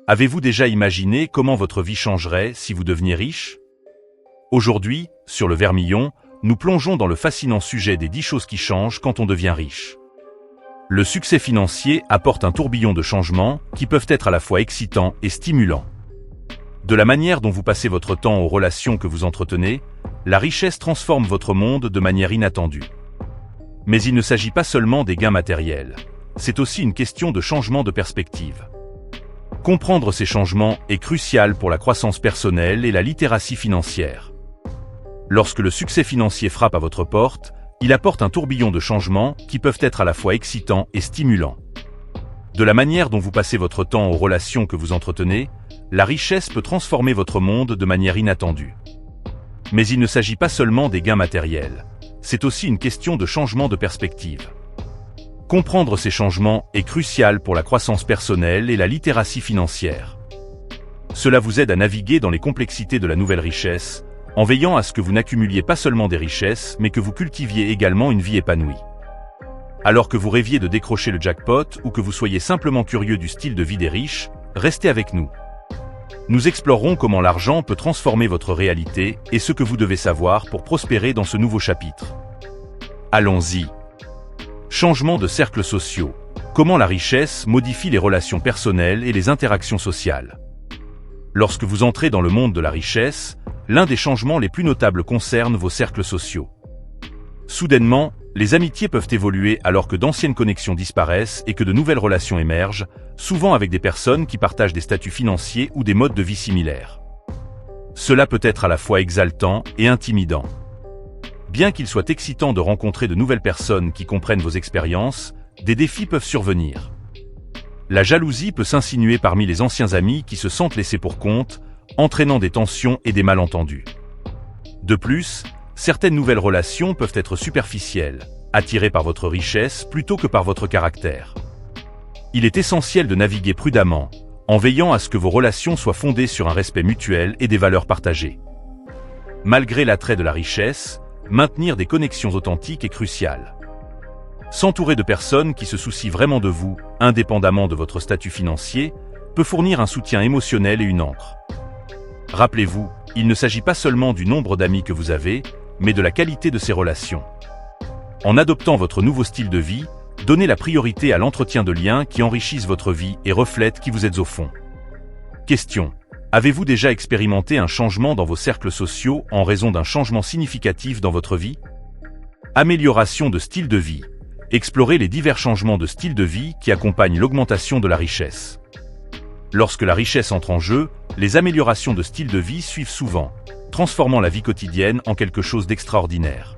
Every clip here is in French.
Avez-vous déjà imaginé comment votre vie changerait si vous deveniez riche? Aujourd'hui, sur le Vermillon, nous plongeons dans le fascinant sujet des 10 choses qui changent quand on devient riche. Le succès financier apporte un tourbillon de changements qui peuvent être à la fois excitants et stimulants. De la manière dont vous passez votre temps aux relations que vous entretenez, la richesse transforme votre monde de manière inattendue. Mais il ne s'agit pas seulement des gains matériels. C'est aussi une question de changement de perspective. Comprendre ces changements est crucial pour la croissance personnelle et la littératie financière. Lorsque le succès financier frappe à votre porte, il apporte un tourbillon de changements qui peuvent être à la fois excitants et stimulants. De la manière dont vous passez votre temps aux relations que vous entretenez, la richesse peut transformer votre monde de manière inattendue. Mais il ne s'agit pas seulement des gains matériels. C'est aussi une question de changement de perspective. Comprendre ces changements est crucial pour la croissance personnelle et la littératie financière. Cela vous aide à naviguer dans les complexités de la nouvelle richesse, en veillant à ce que vous n'accumuliez pas seulement des richesses, mais que vous cultiviez également une vie épanouie. Alors que vous rêviez de décrocher le jackpot ou que vous soyez simplement curieux du style de vie des riches, restez avec nous. Nous explorerons comment l'argent peut transformer votre réalité et ce que vous devez savoir pour prospérer dans ce nouveau chapitre. Allons-y. Changement de cercles sociaux. Comment la richesse modifie les relations personnelles et les interactions sociales. Lorsque vous entrez dans le monde de la richesse, l'un des changements les plus notables concerne vos cercles sociaux. Soudainement, les amitiés peuvent évoluer alors que d'anciennes connexions disparaissent et que de nouvelles relations émergent, souvent avec des personnes qui partagent des statuts financiers ou des modes de vie similaires. Cela peut être à la fois exaltant et intimidant. Bien qu'il soit excitant de rencontrer de nouvelles personnes qui comprennent vos expériences, des défis peuvent survenir. La jalousie peut s'insinuer parmi les anciens amis qui se sentent laissés pour compte, entraînant des tensions et des malentendus. De plus, certaines nouvelles relations peuvent être superficielles, attirées par votre richesse plutôt que par votre caractère. Il est essentiel de naviguer prudemment, en veillant à ce que vos relations soient fondées sur un respect mutuel et des valeurs partagées. Malgré l'attrait de la richesse, maintenir des connexions authentiques est crucial. S'entourer de personnes qui se soucient vraiment de vous, indépendamment de votre statut financier, peut fournir un soutien émotionnel et une ancre. Rappelez-vous, il ne s'agit pas seulement du nombre d'amis que vous avez, mais de la qualité de ces relations. En adoptant votre nouveau style de vie, donnez la priorité à l'entretien de liens qui enrichissent votre vie et reflètent qui vous êtes au fond. Question. Avez-vous déjà expérimenté un changement dans vos cercles sociaux en raison d'un changement significatif dans votre vie? Amélioration de style de vie. Explorez les divers changements de style de vie qui accompagnent l'augmentation de la richesse. Lorsque la richesse entre en jeu, les améliorations de style de vie suivent souvent, transformant la vie quotidienne en quelque chose d'extraordinaire.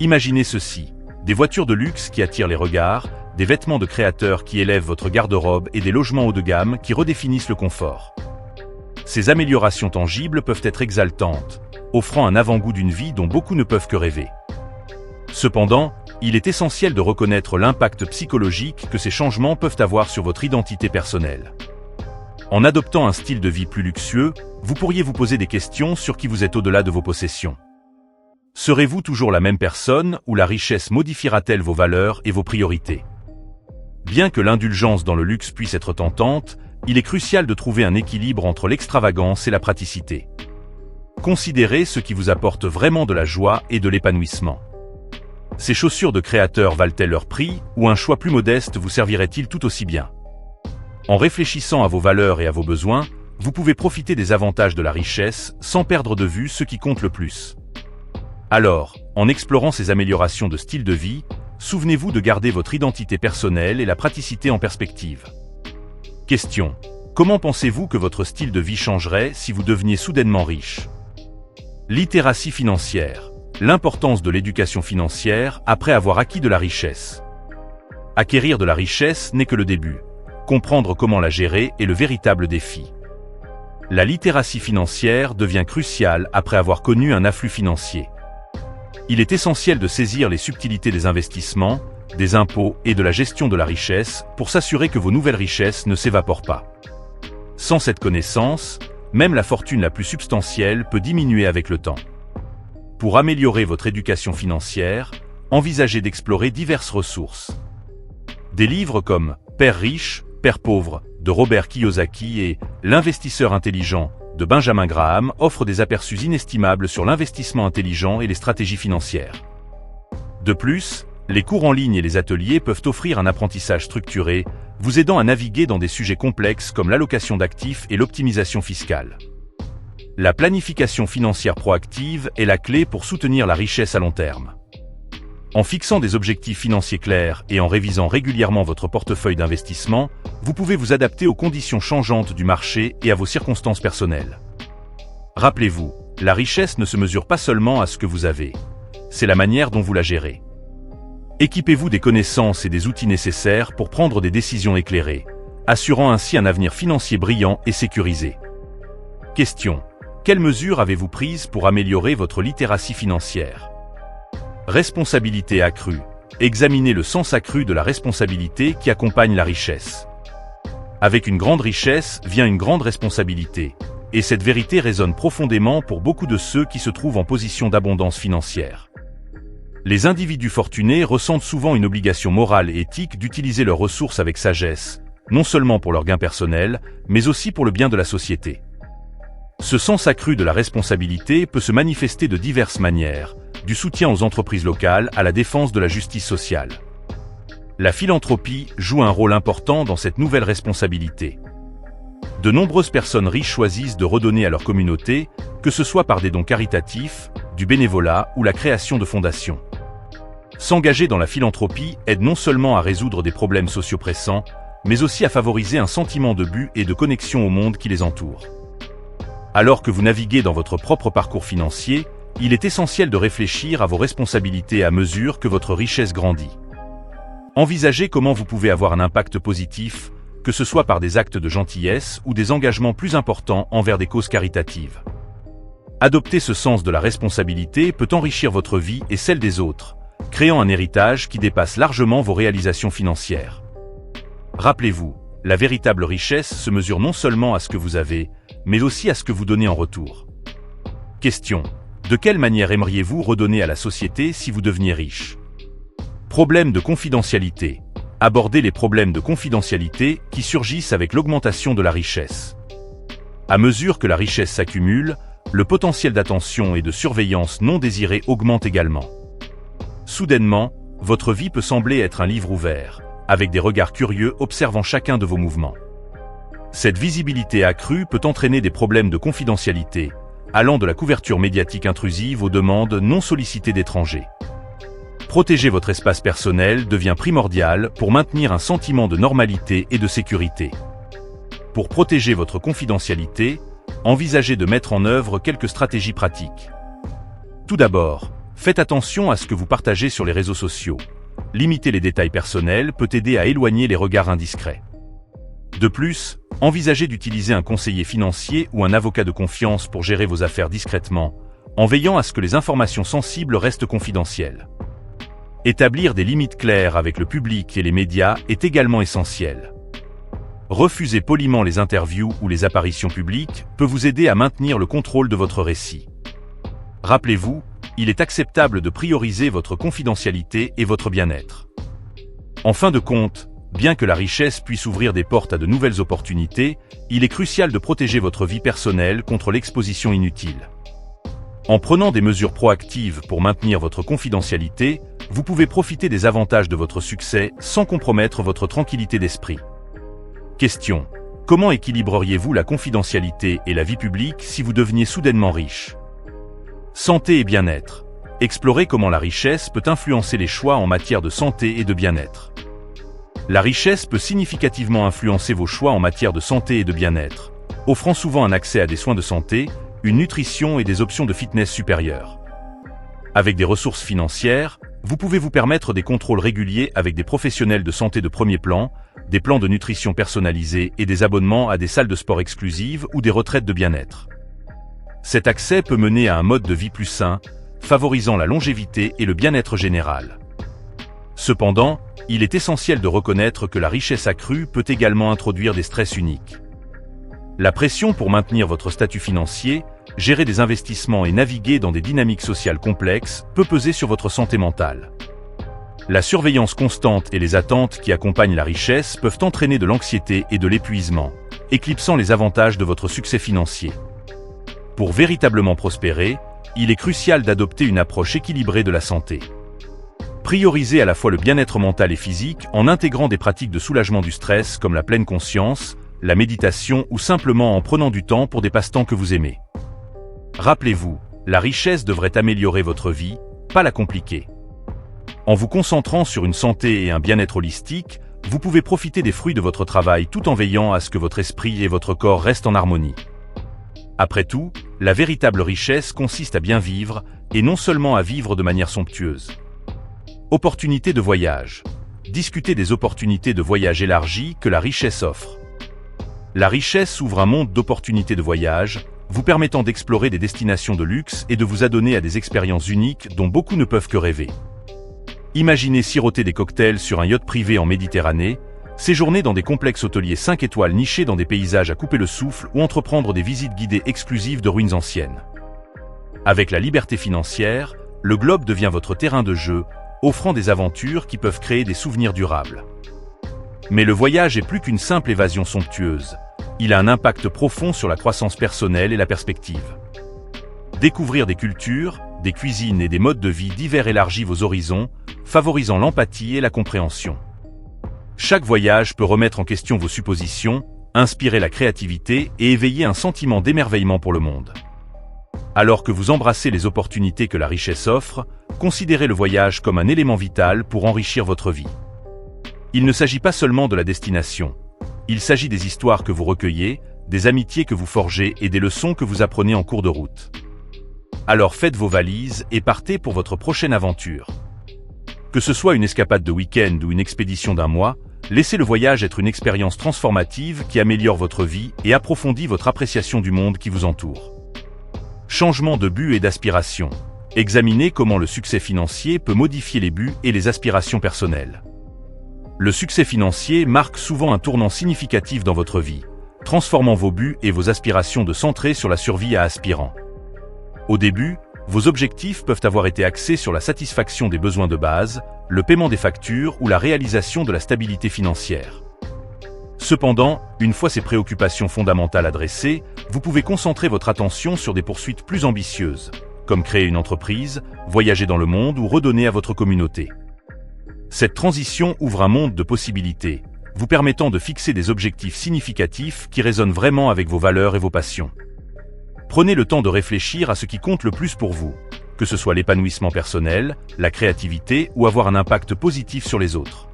Imaginez ceci, des voitures de luxe qui attirent les regards, des vêtements de créateurs qui élèvent votre garde-robe et des logements haut de gamme qui redéfinissent le confort. Ces améliorations tangibles peuvent être exaltantes, offrant un avant-goût d'une vie dont beaucoup ne peuvent que rêver. Cependant, il est essentiel de reconnaître l'impact psychologique que ces changements peuvent avoir sur votre identité personnelle. En adoptant un style de vie plus luxueux, vous pourriez vous poser des questions sur qui vous êtes au-delà de vos possessions. Serez-vous toujours la même personne ou la richesse modifiera-t-elle vos valeurs et vos priorités? Bien que l'indulgence dans le luxe puisse être tentante, il est crucial de trouver un équilibre entre l'extravagance et la praticité. Considérez ce qui vous apporte vraiment de la joie et de l'épanouissement. Ces chaussures de créateurs valent-elles leur prix ou un choix plus modeste vous servirait-il tout aussi bien? En réfléchissant à vos valeurs et à vos besoins, vous pouvez profiter des avantages de la richesse sans perdre de vue ce qui compte le plus. Alors, en explorant ces améliorations de style de vie, souvenez-vous de garder votre identité personnelle et la praticité en perspective. Question. Comment pensez-vous que votre style de vie changerait si vous deveniez soudainement riche? Littératie financière. L'importance de l'éducation financière après avoir acquis de la richesse. Acquérir de la richesse n'est que le début. Comprendre comment la gérer est le véritable défi. La littératie financière devient cruciale après avoir connu un afflux financier. Il est essentiel de saisir les subtilités des investissements, des impôts et de la gestion de la richesse pour s'assurer que vos nouvelles richesses ne s'évaporent pas. Sans cette connaissance, même la fortune la plus substantielle peut diminuer avec le temps. Pour améliorer votre éducation financière, envisagez d'explorer diverses ressources. Des livres comme « Père riche, Père pauvre » de Robert Kiyosaki et L'investisseur intelligent de Benjamin Graham offrent des aperçus inestimables sur l'investissement intelligent et les stratégies financières. De plus, les cours en ligne et les ateliers peuvent offrir un apprentissage structuré, vous aidant à naviguer dans des sujets complexes comme l'allocation d'actifs et l'optimisation fiscale. La planification financière proactive est la clé pour soutenir la richesse à long terme. En fixant des objectifs financiers clairs et en révisant régulièrement votre portefeuille d'investissement, vous pouvez vous adapter aux conditions changeantes du marché et à vos circonstances personnelles. Rappelez-vous, la richesse ne se mesure pas seulement à ce que vous avez, c'est la manière dont vous la gérez. Équipez-vous des connaissances et des outils nécessaires pour prendre des décisions éclairées, assurant ainsi un avenir financier brillant et sécurisé. Question. Quelles mesures avez-vous prises pour améliorer votre littératie financière ? Responsabilité accrue. Examinez le sens accru de la responsabilité qui accompagne la richesse. Avec une grande richesse vient une grande responsabilité, et cette vérité résonne profondément pour beaucoup de ceux qui se trouvent en position d'abondance financière. Les individus fortunés ressentent souvent une obligation morale et éthique d'utiliser leurs ressources avec sagesse, non seulement pour leur gain personnel, mais aussi pour le bien de la société. Ce sens accru de la responsabilité peut se manifester de diverses manières, du soutien aux entreprises locales à la défense de la justice sociale. La philanthropie joue un rôle important dans cette nouvelle responsabilité. De nombreuses personnes riches choisissent de redonner à leur communauté, que ce soit par des dons caritatifs, du bénévolat ou la création de fondations. S'engager dans la philanthropie aide non seulement à résoudre des problèmes sociaux pressants, mais aussi à favoriser un sentiment de but et de connexion au monde qui les entoure. Alors que vous naviguez dans votre propre parcours financier, il est essentiel de réfléchir à vos responsabilités à mesure que votre richesse grandit. Envisagez comment vous pouvez avoir un impact positif, que ce soit par des actes de gentillesse ou des engagements plus importants envers des causes caritatives. Adopter ce sens de la responsabilité peut enrichir votre vie et celle des autres, créant un héritage qui dépasse largement vos réalisations financières. Rappelez-vous, la véritable richesse se mesure non seulement à ce que vous avez, mais aussi à ce que vous donnez en retour. Question. De quelle manière aimeriez-vous redonner à la société si vous deveniez riche ? Problème de confidentialité. Abordez les problèmes de confidentialité qui surgissent avec l'augmentation de la richesse. À mesure que la richesse s'accumule, le potentiel d'attention et de surveillance non désirée augmente également. Soudainement, votre vie peut sembler être un livre ouvert, avec des regards curieux observant chacun de vos mouvements. Cette visibilité accrue peut entraîner des problèmes de confidentialité, allant de la couverture médiatique intrusive aux demandes non sollicitées d'étrangers. Protéger votre espace personnel devient primordial pour maintenir un sentiment de normalité et de sécurité. Pour protéger votre confidentialité, envisagez de mettre en œuvre quelques stratégies pratiques. Tout d'abord, faites attention à ce que vous partagez sur les réseaux sociaux. Limiter les détails personnels peut aider à éloigner les regards indiscrets. De plus, envisagez d'utiliser un conseiller financier ou un avocat de confiance pour gérer vos affaires discrètement, en veillant à ce que les informations sensibles restent confidentielles. Établir des limites claires avec le public et les médias est également essentiel. Refuser poliment les interviews ou les apparitions publiques peut vous aider à maintenir le contrôle de votre récit. Rappelez-vous, il est acceptable de prioriser votre confidentialité et votre bien-être. En fin de compte, bien que la richesse puisse ouvrir des portes à de nouvelles opportunités, il est crucial de protéger votre vie personnelle contre l'exposition inutile. En prenant des mesures proactives pour maintenir votre confidentialité, vous pouvez profiter des avantages de votre succès sans compromettre votre tranquillité d'esprit. Question. Comment équilibreriez-vous la confidentialité et la vie publique si vous deveniez soudainement riche ? Santé et bien-être. Explorez comment la richesse peut influencer les choix en matière de santé et de bien-être. La richesse peut significativement influencer vos choix en matière de santé et de bien-être, offrant souvent un accès à des soins de santé, une nutrition et des options de fitness supérieures. Avec des ressources financières, vous pouvez vous permettre des contrôles réguliers avec des professionnels de santé de premier plan, des plans de nutrition personnalisés et des abonnements à des salles de sport exclusives ou des retraites de bien-être. Cet accès peut mener à un mode de vie plus sain, favorisant la longévité et le bien-être général. Cependant, il est essentiel de reconnaître que la richesse accrue peut également introduire des stress uniques. La pression pour maintenir votre statut financier, gérer des investissements et naviguer dans des dynamiques sociales complexes peut peser sur votre santé mentale. La surveillance constante et les attentes qui accompagnent la richesse peuvent entraîner de l'anxiété et de l'épuisement, éclipsant les avantages de votre succès financier. Pour véritablement prospérer, il est crucial d'adopter une approche équilibrée de la santé. Priorisez à la fois le bien-être mental et physique en intégrant des pratiques de soulagement du stress comme la pleine conscience, la méditation ou simplement en prenant du temps pour des passe-temps que vous aimez. Rappelez-vous, la richesse devrait améliorer votre vie, pas la compliquer. En vous concentrant sur une santé et un bien-être holistique, vous pouvez profiter des fruits de votre travail tout en veillant à ce que votre esprit et votre corps restent en harmonie. Après tout, la véritable richesse consiste à bien vivre, et non seulement à vivre de manière somptueuse. Opportunités de voyage. Discutez des opportunités de voyage élargies que la richesse offre. La richesse ouvre un monde d'opportunités de voyage, vous permettant d'explorer des destinations de luxe et de vous adonner à des expériences uniques dont beaucoup ne peuvent que rêver. Imaginez siroter des cocktails sur un yacht privé en Méditerranée, séjourner dans des complexes hôteliers 5 étoiles nichés dans des paysages à couper le souffle ou entreprendre des visites guidées exclusives de ruines anciennes. Avec la liberté financière, le globe devient votre terrain de jeu, offrant des aventures qui peuvent créer des souvenirs durables. Mais le voyage est plus qu'une simple évasion somptueuse. Il a un impact profond sur la croissance personnelle et la perspective. Découvrir des cultures, des cuisines et des modes de vie divers élargit vos horizons, favorisant l'empathie et la compréhension. Chaque voyage peut remettre en question vos suppositions, inspirer la créativité et éveiller un sentiment d'émerveillement pour le monde. Alors que vous embrassez les opportunités que la richesse offre, considérez le voyage comme un élément vital pour enrichir votre vie. Il ne s'agit pas seulement de la destination. Il s'agit des histoires que vous recueillez, des amitiés que vous forgez et des leçons que vous apprenez en cours de route. Alors faites vos valises et partez pour votre prochaine aventure. Que ce soit une escapade de week-end ou une expédition d'un mois, laissez le voyage être une expérience transformative qui améliore votre vie et approfondit votre appréciation du monde qui vous entoure. Changement de but et d'aspiration. Examinez comment le succès financier peut modifier les buts et les aspirations personnelles. Le succès financier marque souvent un tournant significatif dans votre vie, transformant vos buts et vos aspirations de centrer sur la survie à aspirant. Au début, vos objectifs peuvent avoir été axés sur la satisfaction des besoins de base, le paiement des factures ou la réalisation de la stabilité financière. Cependant, une fois ces préoccupations fondamentales adressées, vous pouvez concentrer votre attention sur des poursuites plus ambitieuses, comme créer une entreprise, voyager dans le monde ou redonner à votre communauté. Cette transition ouvre un monde de possibilités, vous permettant de fixer des objectifs significatifs qui résonnent vraiment avec vos valeurs et vos passions. Prenez le temps de réfléchir à ce qui compte le plus pour vous, que ce soit l'épanouissement personnel, la créativité ou avoir un impact positif sur les autres.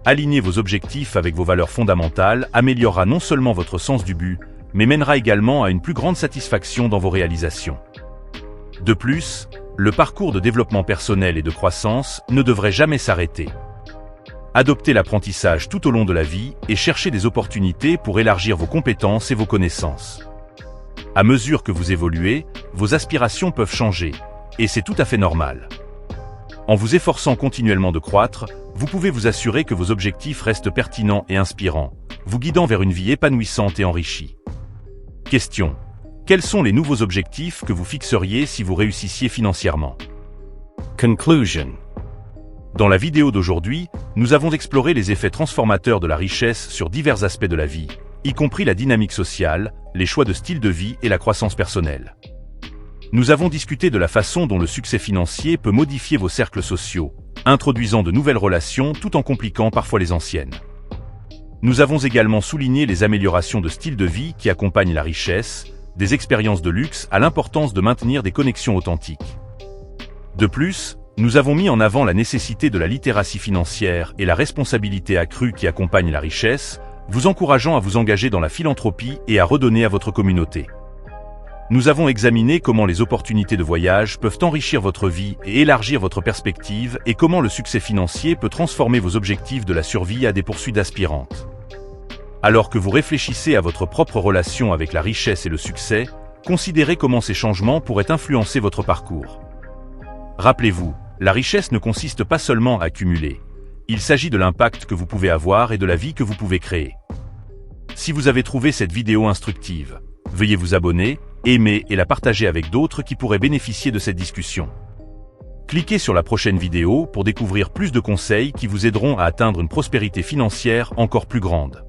Aligner vos objectifs avec vos valeurs fondamentales améliorera non seulement votre sens du but, mais mènera également à une plus grande satisfaction dans vos réalisations. De plus, le parcours de développement personnel et de croissance ne devrait jamais s'arrêter. Adoptez l'apprentissage tout au long de la vie et cherchez des opportunités pour élargir vos compétences et vos connaissances. À mesure que vous évoluez, vos aspirations peuvent changer, et c'est tout à fait normal. En vous efforçant continuellement de croître, vous pouvez vous assurer que vos objectifs restent pertinents et inspirants, vous guidant vers une vie épanouissante et enrichie. Question. Quels sont les nouveaux objectifs que vous fixeriez si vous réussissiez financièrement? Conclusion. Dans la vidéo d'aujourd'hui, nous avons exploré les effets transformateurs de la richesse sur divers aspects de la vie, y compris la dynamique sociale, les choix de style de vie et la croissance personnelle. Nous avons discuté de la façon dont le succès financier peut modifier vos cercles sociaux, introduisant de nouvelles relations tout en compliquant parfois les anciennes. Nous avons également souligné les améliorations de style de vie qui accompagnent la richesse, des expériences de luxe à l'importance de maintenir des connexions authentiques. De plus, nous avons mis en avant la nécessité de la littératie financière et la responsabilité accrue qui accompagne la richesse, vous encourageant à vous engager dans la philanthropie et à redonner à votre communauté. Nous avons examiné comment les opportunités de voyage peuvent enrichir votre vie et élargir votre perspective et comment le succès financier peut transformer vos objectifs de la survie à des poursuites aspirantes. Alors que vous réfléchissez à votre propre relation avec la richesse et le succès, considérez comment ces changements pourraient influencer votre parcours. Rappelez-vous, la richesse ne consiste pas seulement à accumuler. Il s'agit de l'impact que vous pouvez avoir et de la vie que vous pouvez créer. Si vous avez trouvé cette vidéo instructive, veuillez vous abonner, aimer et la partager avec d'autres qui pourraient bénéficier de cette discussion. Cliquez sur la prochaine vidéo pour découvrir plus de conseils qui vous aideront à atteindre une prospérité financière encore plus grande.